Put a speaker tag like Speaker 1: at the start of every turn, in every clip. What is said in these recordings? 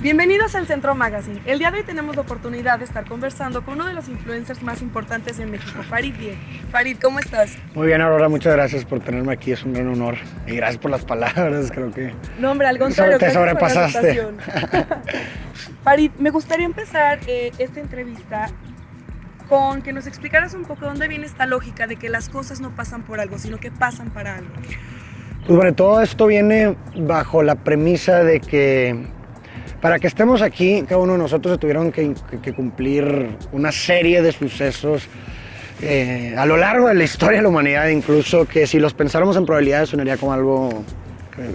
Speaker 1: Bienvenidos al Centro Magazine. El día de hoy tenemos la oportunidad de estar conversando con uno de los influencers más importantes en México, Farid Dieck. Farid, ¿cómo estás?
Speaker 2: Muy bien, Aurora, muchas gracias por tenerme aquí, es un gran honor. Y gracias por las palabras, creo que...
Speaker 1: No, hombre, al contrario,
Speaker 2: te sobrepasaste.
Speaker 1: Farid, me gustaría empezar esta entrevista con que nos explicaras un poco dónde viene esta lógica de que las cosas no pasan por algo, sino que pasan para algo.
Speaker 2: Pues bueno, todo esto viene bajo la premisa de que para que estemos aquí, cada uno de nosotros se tuvieron que cumplir una serie de sucesos a lo largo de la historia de la humanidad, incluso que si los pensáramos en probabilidades sonaría como algo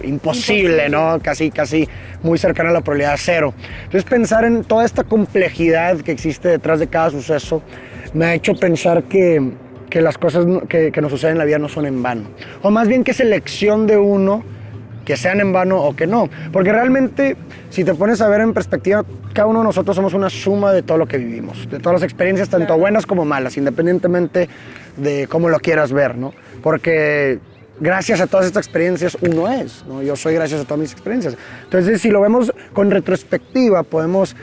Speaker 2: imposible, ¿no? Casi muy cercano a la probabilidad cero. Entonces pensar en toda esta complejidad que existe detrás de cada suceso me ha hecho pensar que las cosas que nos suceden en la vida no son en vano. O más bien que es elección de uno que sean en vano o que no. Porque realmente, si te pones a ver en perspectiva, cada uno de nosotros somos una suma de todo lo que vivimos, de todas las experiencias, tanto buenas como malas, independientemente de cómo lo quieras ver, ¿no? Porque gracias a todas estas experiencias uno es, ¿no? Yo soy gracias a todas mis experiencias. Entonces, si lo vemos con retrospectiva, podemos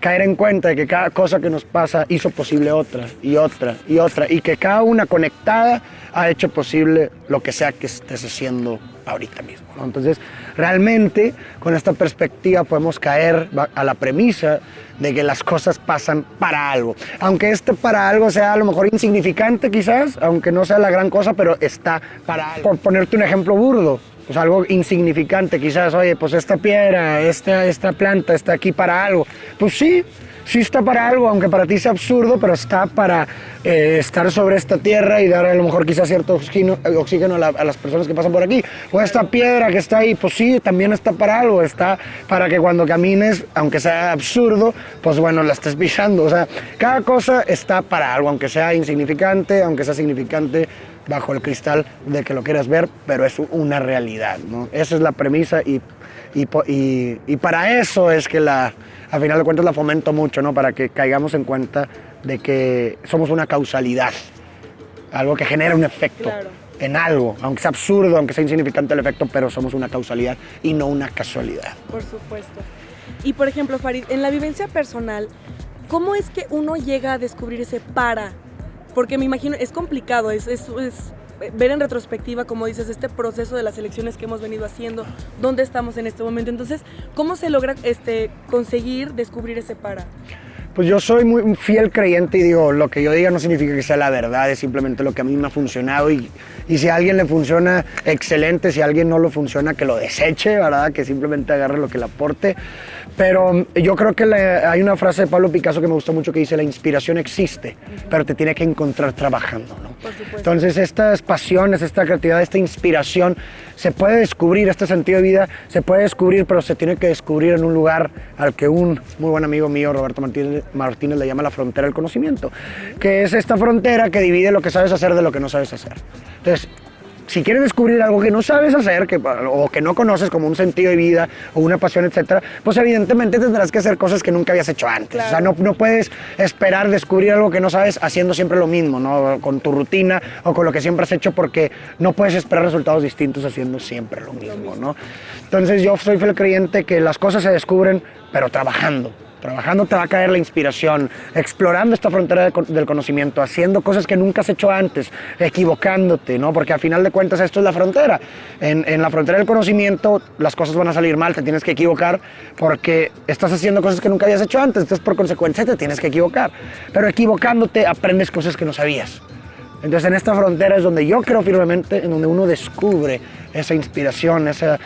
Speaker 2: caer en cuenta de que cada cosa que nos pasa hizo posible otra, y otra, y otra, y que cada una conectada ha hecho posible lo que sea que estés haciendo ahorita mismo, ¿no? Entonces, realmente, con esta perspectiva podemos caer a la premisa de que las cosas pasan para algo. Aunque para algo sea a lo mejor insignificante quizás, aunque no sea la gran cosa, pero está para algo. Por ponerte un ejemplo burdo, pues algo insignificante quizás, oye, pues esta piedra, esta planta está aquí para algo. Pues sí está para algo, aunque para ti sea absurdo, pero está para estar sobre esta tierra y dar a lo mejor quizás cierto oxígeno a las personas que pasan por aquí. O esta piedra que está ahí, pues sí, también está para algo, está para que cuando camines, aunque sea absurdo, pues bueno, la estés pisando. O sea, cada cosa está para algo, aunque sea insignificante, aunque sea significante bajo el cristal de que lo quieras ver, pero es una realidad, ¿no? Esa es la premisa y para eso es que al final de cuentas la fomento mucho, ¿no? Para que caigamos en cuenta de que somos una causalidad, algo que genera un efecto en algo, aunque sea absurdo, aunque sea insignificante el efecto, pero somos una causalidad y no una casualidad.
Speaker 1: Por supuesto. Y por ejemplo, Farid, en la vivencia personal, ¿cómo es que uno llega a descubrir ese para? Porque me imagino, es complicado, es ver en retrospectiva, como dices, este proceso de las elecciones que hemos venido haciendo, dónde estamos en este momento. Entonces, ¿cómo se logra conseguir descubrir ese para?
Speaker 2: Pues yo soy muy fiel creyente y digo, lo que yo diga no significa que sea la verdad, es simplemente lo que a mí me ha funcionado y si a alguien le funciona, excelente, si a alguien no lo funciona, que lo deseche, ¿verdad? Que simplemente agarre lo que le aporte. Pero yo creo que hay una frase de Pablo Picasso que me gustó mucho que dice, la inspiración existe, pero te tiene que encontrar trabajando, ¿no?
Speaker 1: Por supuesto.
Speaker 2: Entonces estas pasiones, esta creatividad, esta inspiración se puede descubrir, este sentido de vida se puede descubrir, pero se tiene que descubrir en un lugar al que un muy buen amigo mío, Roberto Martínez, le llama la frontera del conocimiento, que es esta frontera que divide lo que sabes hacer de lo que no sabes hacer. Entonces, si quieres descubrir algo que no sabes hacer o que no conoces como un sentido de vida o una pasión, etcétera, pues evidentemente tendrás que hacer cosas que nunca habías hecho antes. Claro. O sea, no puedes esperar descubrir algo que no sabes haciendo siempre lo mismo, ¿no? Con tu rutina o con lo que siempre has hecho, porque no puedes esperar resultados distintos haciendo siempre lo mismo, ¿no? Entonces yo soy fiel creyente que las cosas se descubren, pero trabajando. Trabajando te va a caer la inspiración, explorando esta frontera del conocimiento, haciendo cosas que nunca has hecho antes, equivocándote, ¿no? Porque a final de cuentas esto es la frontera. En la frontera del conocimiento las cosas van a salir mal, te tienes que equivocar porque estás haciendo cosas que nunca habías hecho antes, entonces por consecuencia te tienes que equivocar. Pero equivocándote aprendes cosas que no sabías. Entonces en esta frontera es donde yo creo firmemente, en donde uno descubre esa inspiración, esa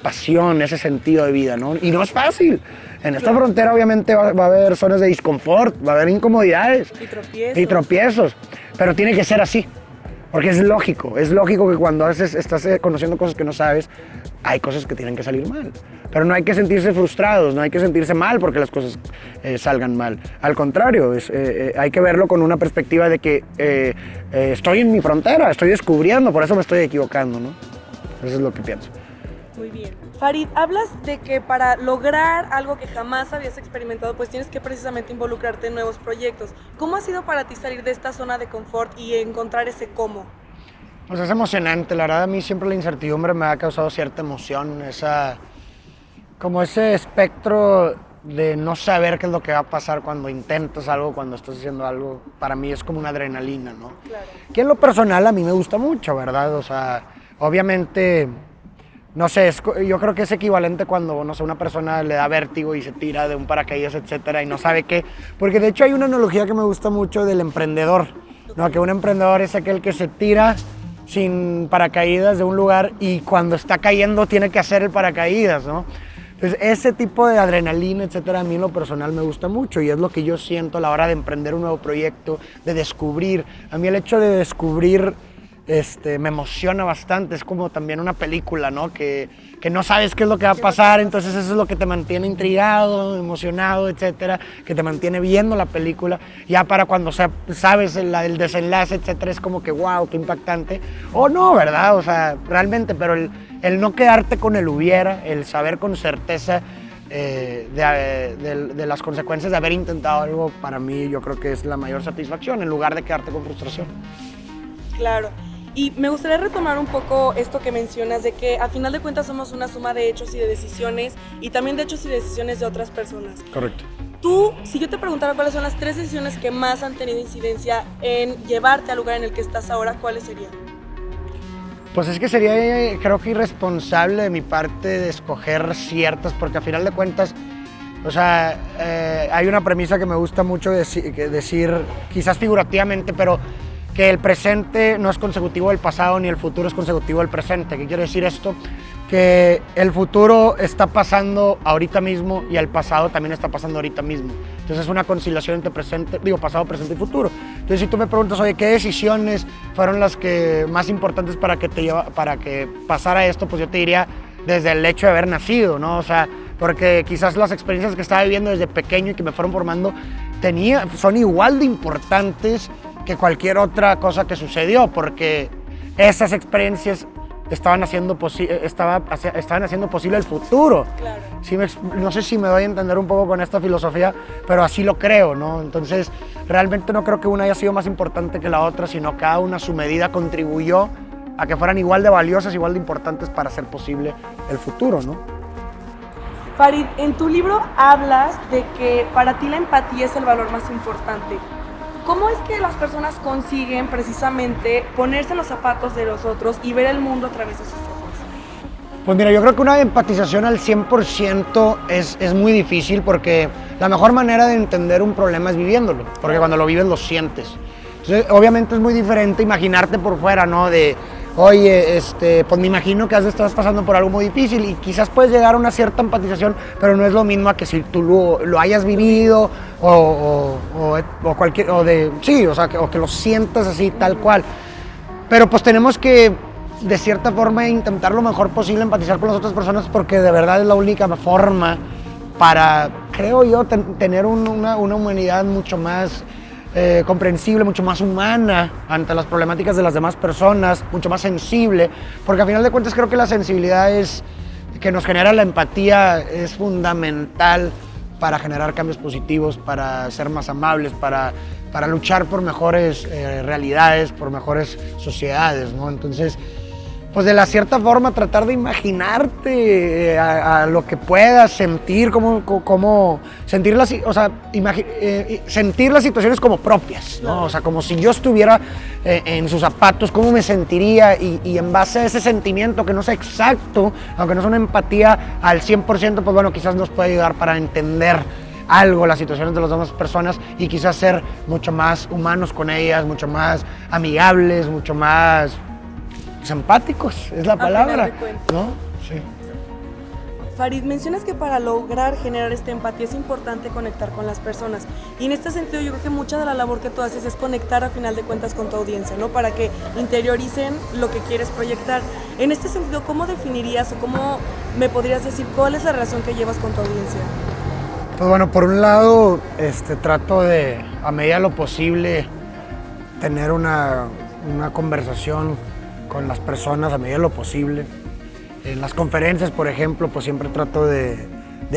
Speaker 2: pasión, ese sentido de vida, ¿no? Y no es fácil. En esta frontera obviamente va a haber zonas de disconfort, va a haber incomodidades y tropiezos, pero tiene que ser así, porque es lógico que cuando estás conociendo cosas que no sabes, hay cosas que tienen que salir mal. Pero no hay que sentirse frustrados, no hay que sentirse mal porque las cosas salgan mal. Al contrario, hay que verlo con una perspectiva de que estoy en mi frontera, estoy descubriendo, por eso me estoy equivocando, ¿no? Eso es lo que pienso.
Speaker 1: Muy bien. Farid, hablas de que para lograr algo que jamás habías experimentado, pues tienes que precisamente involucrarte en nuevos proyectos. ¿Cómo ha sido para ti salir de esta zona de confort y encontrar ese cómo?
Speaker 2: Pues es emocionante, la verdad a mí siempre la incertidumbre me ha causado cierta emoción, como ese espectro de no saber qué es lo que va a pasar cuando intentas algo, cuando estás haciendo algo, para mí es como una adrenalina, ¿no?
Speaker 1: Claro.
Speaker 2: Que en lo personal a mí me gusta mucho, ¿verdad? O sea, obviamente, no sé, yo creo que es equivalente cuando, no sé, una persona le da vértigo y se tira de un paracaídas, etcétera, y no sabe qué. Porque de hecho hay una analogía que me gusta mucho del emprendedor, ¿no? Que un emprendedor es aquel que se tira sin paracaídas de un lugar y cuando está cayendo tiene que hacer el paracaídas, ¿no? Entonces, ese tipo de adrenalina, etcétera, a mí en lo personal me gusta mucho y es lo que yo siento a la hora de emprender un nuevo proyecto, de descubrir. A mí el hecho de descubrir me emociona bastante, es como también una película, ¿no? Que no sabes qué es lo que va a pasar, entonces eso es lo que te mantiene intrigado, emocionado, etcétera, que te mantiene viendo la película. Ya para cuando sabes el desenlace, etcétera, es como que wow, qué impactante. O no, ¿verdad? O sea, realmente, pero el no quedarte con el hubiera, el saber con certeza de las consecuencias de haber intentado algo, para mí yo creo que es la mayor satisfacción, en lugar de quedarte con frustración.
Speaker 1: Claro. Y me gustaría retomar un poco esto que mencionas de que a final de cuentas somos una suma de hechos y de decisiones y también de hechos y decisiones de otras personas.
Speaker 2: Correcto.
Speaker 1: Tú, si yo te preguntara cuáles son las 3 decisiones que más han tenido incidencia en llevarte al lugar en el que estás ahora, ¿cuáles serían?
Speaker 2: Pues es que sería, creo que irresponsable de mi parte de escoger ciertas, porque a final de cuentas, o sea, hay una premisa que me gusta mucho decir, quizás figurativamente, pero que el presente no es consecutivo del pasado ni el futuro es consecutivo del presente. ¿Qué quiere decir esto? Que el futuro está pasando ahorita mismo y el pasado también está pasando ahorita mismo. Entonces es una conciliación entre pasado, presente y futuro. Entonces si tú me preguntas, oye, ¿qué decisiones fueron las que más importantes para que pasara esto? Pues yo te diría desde el hecho de haber nacido, ¿no? O sea, porque quizás las experiencias que estaba viviendo desde pequeño y que me fueron formando son igual de importantes que cualquier otra cosa que sucedió, porque esas experiencias estaban haciendo posible el futuro.
Speaker 1: Claro.
Speaker 2: Sí, no sé si me doy a entender un poco con esta filosofía, pero así lo creo, ¿no? Entonces, realmente no creo que una haya sido más importante que la otra, sino cada una a su medida contribuyó a que fueran igual de valiosas, igual de importantes para hacer posible el futuro, ¿no?
Speaker 1: Farid, en tu libro hablas de que para ti la empatía es el valor más importante. ¿Cómo es que las personas consiguen precisamente ponerse en los zapatos de los otros y ver el mundo a través de sus ojos?
Speaker 2: Pues mira, yo creo que una empatización al 100% es muy difícil porque la mejor manera de entender un problema es viviéndolo, porque cuando lo vives lo sientes. Entonces, obviamente es muy diferente imaginarte por fuera, ¿no? De, oye, pues me imagino que estás pasando por algo muy difícil y quizás puedes llegar a una cierta empatización, pero no es lo mismo a que si tú lo hayas vivido o que lo sientas así, tal cual. Pero pues tenemos que, de cierta forma, intentar lo mejor posible empatizar con las otras personas porque de verdad es la única forma para, creo yo, tener una humanidad mucho más comprensible, mucho más humana ante las problemáticas de las demás personas, mucho más sensible, porque al final de cuentas creo que la sensibilidad que nos genera la empatía es fundamental para generar cambios positivos, para ser más amables, para luchar por mejores realidades, por mejores sociedades, ¿no? Entonces, pues de la cierta forma tratar de imaginarte a lo que puedas sentir, sentir sentir las situaciones como propias, ¿no? O sea, como si yo estuviera en sus zapatos, cómo me sentiría y en base a ese sentimiento que no sea exacto, aunque no es una empatía al 100%, pues bueno, quizás nos puede ayudar para entender algo las situaciones de las demás personas y quizás ser mucho más humanos con ellas, mucho más amigables, mucho más empáticos, es la palabra, ¿no? Sí.
Speaker 1: Farid, mencionas que para lograr generar esta empatía es importante conectar con las personas y en este sentido yo creo que mucha de la labor que tú haces es conectar a final de cuentas con tu audiencia, ¿no? Para que interioricen lo que quieres proyectar. En este sentido, ¿cómo definirías o cómo me podrías decir cuál es la relación que llevas con tu audiencia?
Speaker 2: Pues bueno, por un lado, trato de, a medida de lo posible, tener una conversación con las personas a medida de lo posible. En las conferencias, por ejemplo, pues siempre trato de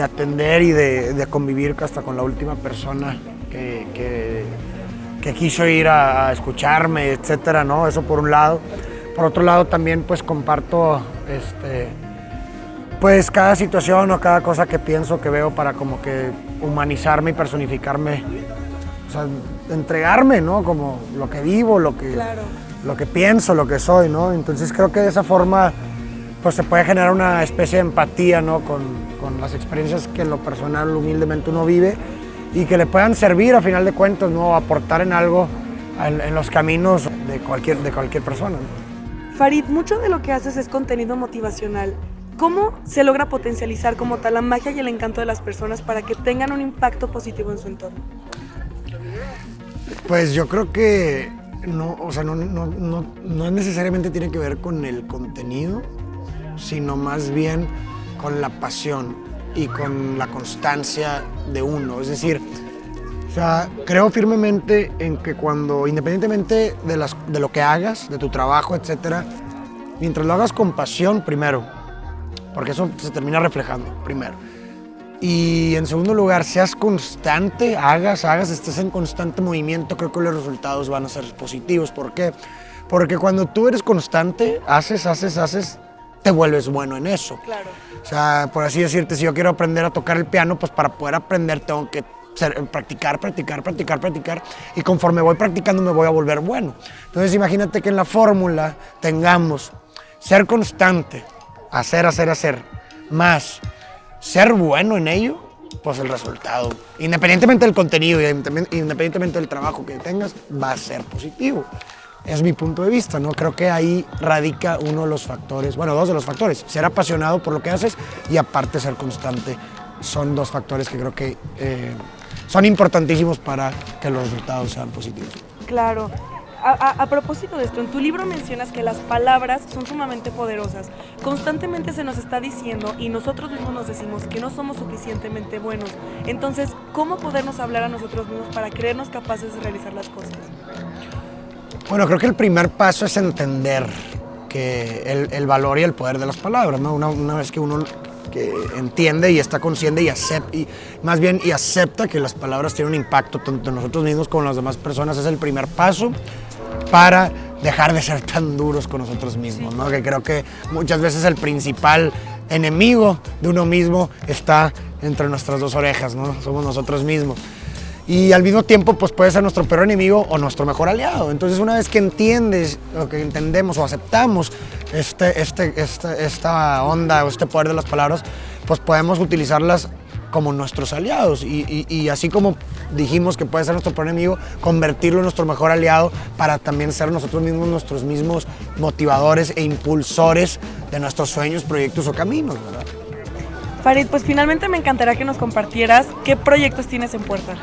Speaker 2: atender y de convivir hasta con la última persona que quiso ir a escucharme, etcétera, ¿no? Eso por un lado. Por otro lado, también pues comparto pues cada situación o cada cosa que pienso, que veo para como que humanizarme y personificarme, o sea, entregarme, ¿no? Como lo que vivo, lo que pienso, lo que soy, ¿no? Entonces creo que de esa forma pues se puede generar una especie de empatía, ¿no? con las experiencias que en lo personal humildemente uno vive y que le puedan servir a final de cuentas, ¿no? Aportar en algo en los caminos de cualquier persona, ¿no?
Speaker 1: Farid, mucho de lo que haces es contenido motivacional. ¿Cómo se logra potencializar como tal la magia y el encanto de las personas para que tengan un impacto positivo en su entorno?
Speaker 2: Pues yo creo que no, o sea, no necesariamente tiene que ver con el contenido, sino más bien con la pasión y con la constancia de uno. Es decir, o sea, creo firmemente en que cuando, independientemente de lo que hagas, de tu trabajo, etcétera, mientras lo hagas con pasión primero, porque eso se termina reflejando primero. Y en segundo lugar, seas constante, hagas, estés en constante movimiento, creo que los resultados van a ser positivos. ¿Por qué? Porque cuando tú eres constante, haces, te vuelves bueno en eso.
Speaker 1: Claro.
Speaker 2: O sea, por así decirte, si yo quiero aprender a tocar el piano, pues para poder aprender tengo que practicar, y conforme voy practicando me voy a volver bueno. Entonces imagínate que en la fórmula tengamos ser constante, hacer, más ser bueno en ello, pues el resultado, independientemente del contenido, independientemente del trabajo que tengas, va a ser positivo. Es mi punto de vista, ¿no? Creo que ahí radica uno de los factores, bueno, dos de los factores, ser apasionado por lo que haces y aparte ser constante. Son dos factores que creo que son importantísimos para que los resultados sean positivos.
Speaker 1: Claro. A propósito de esto, en tu libro mencionas que las palabras son sumamente poderosas. Constantemente se nos está diciendo y nosotros mismos nos decimos que no somos suficientemente buenos. Entonces, ¿cómo podernos hablar a nosotros mismos para creernos capaces de realizar las cosas?
Speaker 2: Bueno, creo que el primer paso es entender que el valor y el poder de las palabras, ¿no? Una vez que uno que entiende y está consciente y acepta que las palabras tienen un impacto tanto en nosotros mismos como en las demás personas, es el primer paso para dejar de ser tan duros con nosotros mismos, ¿no? Que creo que muchas veces el principal enemigo de uno mismo está entre nuestras dos orejas, ¿no? Somos nosotros mismos. Y al mismo tiempo, pues puede ser nuestro peor enemigo o nuestro mejor aliado. Entonces, una vez que entiendes, o que entendemos o aceptamos esta onda o este poder de las palabras, pues podemos utilizarlas como nuestros aliados. Y así como dijimos que puede ser nuestro peor enemigo, convertirlo en nuestro mejor aliado para también ser nosotros mismos nuestros mismos motivadores e impulsores de nuestros sueños, proyectos o caminos, ¿verdad?
Speaker 1: Farid, pues finalmente me encantaría que nos compartieras qué proyectos tienes en puerta.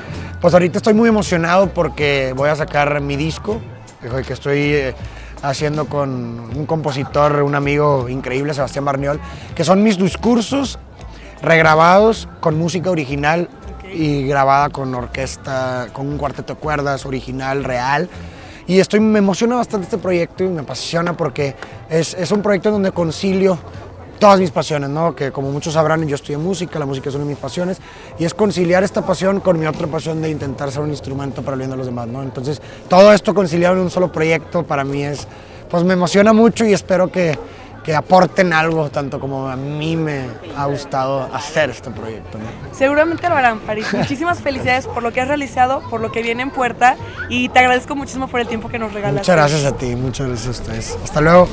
Speaker 2: Pues ahorita estoy muy emocionado porque voy a sacar mi disco que estoy haciendo con un compositor, un amigo increíble, Sebastián Barniol, que son mis discursos regrabados con música original y grabada con orquesta, con un cuarteto de cuerdas original, real. Y me emociona bastante este proyecto y me apasiona porque es un proyecto donde concilio todas mis pasiones, ¿no? Que como muchos sabrán, yo estudié música, la música es una de mis pasiones, y es conciliar esta pasión con mi otra pasión de intentar ser un instrumento para el bien de los demás, ¿no? Entonces, todo esto conciliado en un solo proyecto para mí pues me emociona mucho y espero que aporten algo, tanto como a mí me ha gustado hacer este proyecto, ¿no?
Speaker 1: Seguramente lo harán, Farid. Muchísimas felicidades por lo que has realizado, por lo que viene en puerta, y te agradezco muchísimo por el tiempo que nos regalas.
Speaker 2: Muchas gracias a ti, muchas gracias a ustedes. Hasta luego.